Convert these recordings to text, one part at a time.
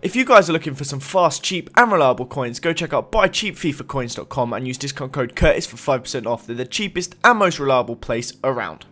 If you guys are looking for some fast, cheap and reliable coins, go check out buycheapfifacoins.com and use discount code Curtis for 5% off. They're the cheapest and most reliable place around.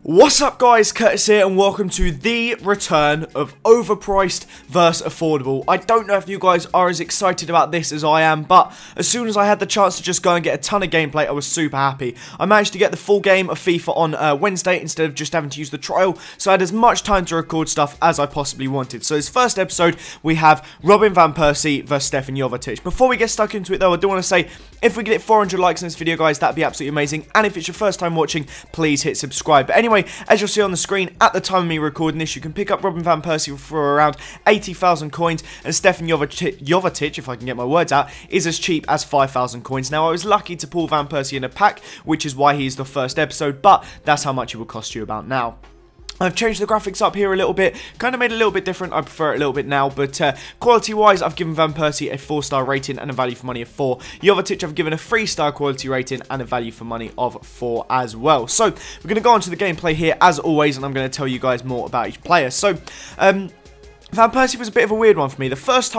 What's up guys, Curtis here and welcome to the return of Overpriced vs Affordable. I don't know if you guys are as excited about this as I am, but as soon as I had the chance to just go and get a ton of gameplay, I was super happy. I managed to get the full game of FIFA on Wednesday instead of just having to use the trial, so I had as much time to record stuff as I possibly wanted. So this first episode, we have Robin van Persie vs Stefan Jovetic. Before we get stuck into it though, I do want to say, if we get 400 likes in this video guys, that'd be absolutely amazing, and if it's your first time watching, please hit subscribe. But anyway, as you'll see on the screen, at the time of me recording this, you can pick up Robin van Persie for around 80,000 coins, and Stefan Jovetic, if I can get my words out, is as cheap as 5,000 coins. Now, I was lucky to pull Van Persie in a pack, which is why he's the first episode, but that's how much it will cost you about now. I've changed the graphics up here a little bit, kind of made it a little bit different. I prefer it a little bit now, but quality-wise, I've given Van Persie a 4-star rating and a value for money of 4. Jovetic, I've given a 3-star quality rating and a value for money of 4 as well. So, we're going to go on to the gameplay here, as always, and I'm going to tell you guys more about each player. So, Van Persie was a bit of a weird one for me. The first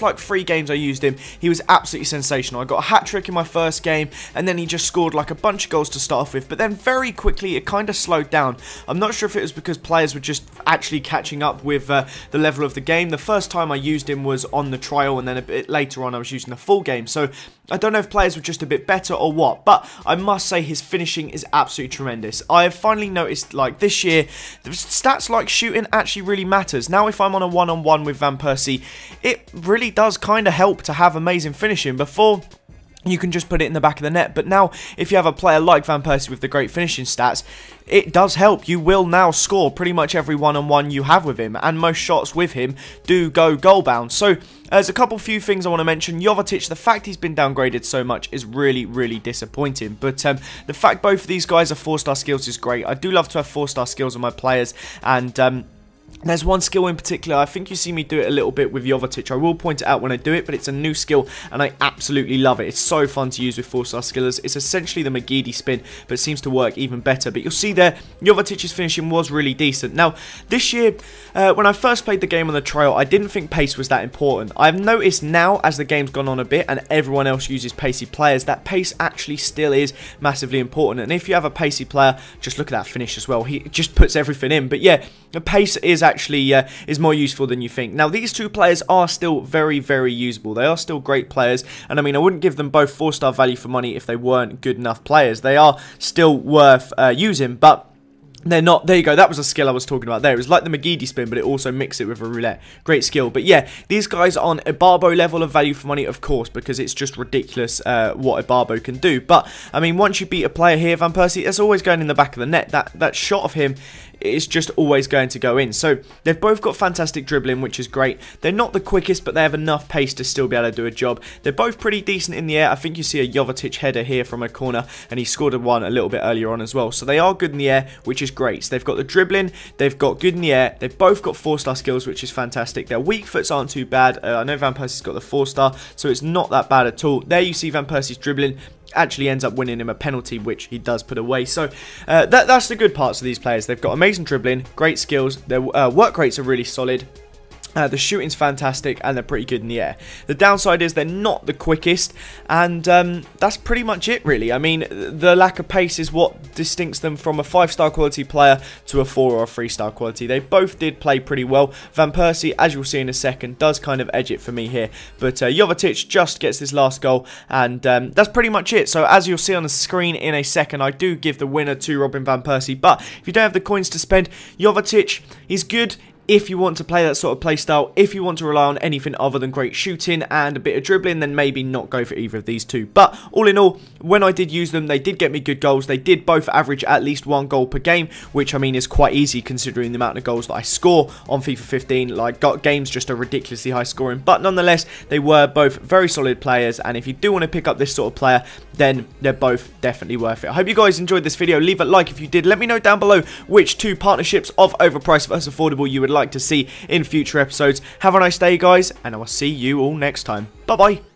like 3 games I used him, he was absolutely sensational. I got a hat-trick in my first game, and then he just scored like a bunch of goals to start off with, but then very quickly it kind of slowed down. I'm not sure if it was because players were just actually catching up with the level of the game. The first time I used him was on the trial, and then a bit later on I was using the full game, so I don't know if players were just a bit better or what, but I must say his finishing is absolutely tremendous. I have finally noticed, like, this year, the stats like shooting actually really matters. Now if I'm on a one-on-one with Van Persie, it really does kind of help to have amazing finishing. Before, you can just put it in the back of the net, but now if you have a player like Van Persie with the great finishing stats, it does help. You will now score pretty much every one-on-one you have with him, and most shots with him do go goal-bound. So there's a few things I want to mention. Jovetic, the fact he's been downgraded so much is really, really disappointing, but the fact both of these guys are 4-star skills is great. I do love to have 4-star skills on my players, and there's one skill in particular, I think you see me do it a little bit with Jovetic. I will point it out when I do it, but it's a new skill, and I absolutely love it. It's so fun to use with 4-star skillers. It's essentially the McGeady spin, but it seems to work even better. But you'll see there, Jovetic's finishing was really decent. Now, this year, when I first played the game on the trial, I didn't think pace was that important. I've noticed now, as the game's gone on a bit, and everyone else uses pacey players, that pace actually still is massively important. And if you have a pacey player, just look at that finish as well. He just puts everything in. But yeah, the pace is actually is more useful than you think. Now, these two players are still very, very usable. They are still great players, and I mean, I wouldn't give them both 4-star value for money if they weren't good enough players. They are still worth using, but they're not. There you go. That was a skill I was talking about there. It was like the McGeady spin, but it also mixed it with a roulette. Great skill. But yeah, these guys are on a Barbo level of value for money, of course, because it's just ridiculous what a Barbo can do. But I mean, once you beat a player here, Van Persie, it's always going in the back of the net. That shot of him is just always going to go in. So they've both got fantastic dribbling, which is great. They're not the quickest, but they have enough pace to still be able to do a job. They're both pretty decent in the air. I think you see a Jovetic header here from a corner, and he scored one a little bit earlier on as well. So they are good in the air, which is great. So they've got the dribbling, they've got good in the air, they've both got 4-star skills, which is fantastic. Their weak foots aren't too bad. I know Van Persie's got the 4-star, so it's not that bad at all. There you see Van Persie's dribbling actually ends up winning him a penalty, which he does put away. So that's the good parts of these players. They've got amazing dribbling, great skills, their work rates are really solid. The shooting's fantastic, and they're pretty good in the air. The downside is they're not the quickest, and that's pretty much it, really. I mean, the lack of pace is what distincts them from a 5-star quality player to a 4 or a 3-star quality. They both did play pretty well. Van Persie, as you'll see in a second, does kind of edge it for me here, but Jovetic just gets this last goal, and that's pretty much it. So as you'll see on the screen in a second, I do give the winner to Robin van Persie, but if you don't have the coins to spend, Jovetic is good if you want to play that sort of play style. If you want to rely on anything other than great shooting and a bit of dribbling, then maybe not go for either of these two. But all in all, when I did use them, they did get me good goals. They did both average at least 1 goal per game, which I mean is quite easy considering the amount of goals that I score on FIFA 15. Like, games just are ridiculously high scoring, but nonetheless, they were both very solid players, and if you do want to pick up this sort of player, then they're both definitely worth it. I hope you guys enjoyed this video. Leave a like if you did. Let me know down below which 2 partnerships of Overpriced vs Affordable you would like to see in future episodes. Have a nice day, guys, and I will see you all next time. Bye bye.